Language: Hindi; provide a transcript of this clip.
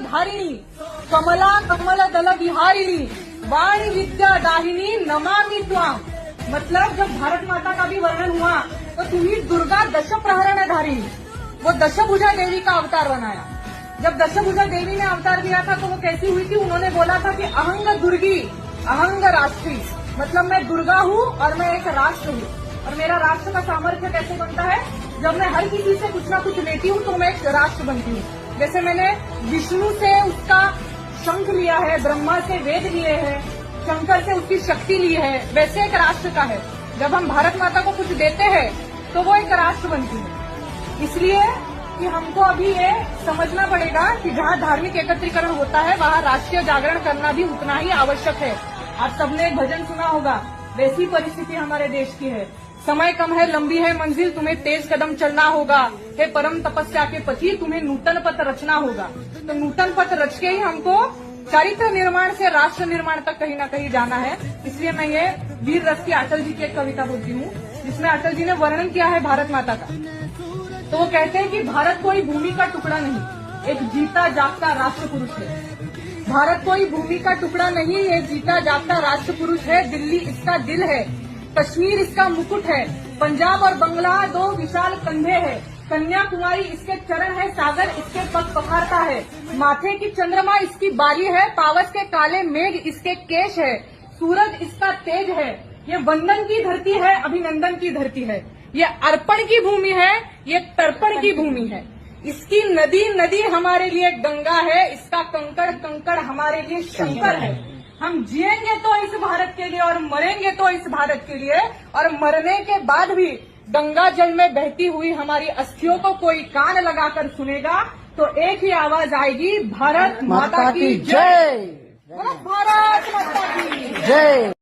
धारिणी कमला कमल दल विहारिणी वाणी विद्या दाहिनी नमामि त्वाम। मतलब जब भारत माता का भी वर्णन हुआ तो तुम्ही दुर्गा दश प्रहरण धारिणी, वो दशभुजा देवी का अवतार बनाया। जब दशभुजा देवी ने अवतार दिया था तो वो कैसी हुई थी? उन्होंने बोला था कि अहंग दुर्गी अहंग राष्ट्री, मतलब मैं दुर्गा हूँ और मैं एक राष्ट्र हूँ। और मेरा राष्ट्र का सामर्थ्य कैसे बनता है? जब मैं हर किसी से कुछ ना कुछ लेती हूँ तो मैं एक राष्ट्र बनती हूँ। जैसे मैंने विष्णु से उसका शंख लिया है, ब्रह्मा से वेद लिए हैं, शंकर से उसकी शक्ति ली है, वैसे एक राष्ट्र का है। जब हम भारत माता को कुछ देते हैं तो वो एक राष्ट्र बनती है। इसलिए कि हमको अभी ये समझना पड़ेगा कि जहाँ धार्मिक एकत्रीकरण होता है वहाँ राष्ट्रीय जागरण करना भी उतना ही आवश्यक है। आप सबने एक भजन सुना होगा, वैसी परिस्थिति हमारे देश की है। समय कम है, लंबी है मंजिल, तुम्हें तेज कदम चलना होगा। हे परम तपस्या के पति, तुम्हें नूतन पथ रचना होगा। तो नूतन पथ रच के ही हमको चारित्र निर्माण से राष्ट्र निर्माण तक कहीं ना कहीं जाना है। इसलिए मैं ये वीर रस की अटल जी की एक कविता बोलती हूँ, जिसमें अटल जी ने वर्णन किया है भारत माता का। तो वो कहते हैं कि भारत कोई भूमि का टुकड़ा नहीं, एक जीता जागता राष्ट्र पुरुष है। भारत कोई भूमि का टुकड़ा नहीं, एक जीता जागता राष्ट्र पुरुष है। दिल्ली इसका दिल है, कश्मीर इसका मुकुट है, पंजाब और बंगला दो विशाल कंधे हैं, कन्याकुमारी इसके चरण है, सागर इसके पग पखारता है, माथे की चंद्रमा इसकी बाली है, पावस के काले मेघ इसके केश है, सूरज इसका तेज है। ये वंदन की धरती है, अभिनंदन की धरती है, ये अर्पण की भूमि है, ये तर्पण की भूमि है। इसकी नदी नदी हमारे लिए गंगा है, इसका कंकड़ कंकड़ हमारे लिए शंकर है। हम जिएंगे तो इस भारत के लिए और मरेंगे तो इस भारत के लिए, और मरने के बाद भी गंगा जल में बहती हुई हमारी अस्थियों को कोई कान लगाकर सुनेगा तो एक ही आवाज आएगी, भारत माता की जय। भारत माता की जय।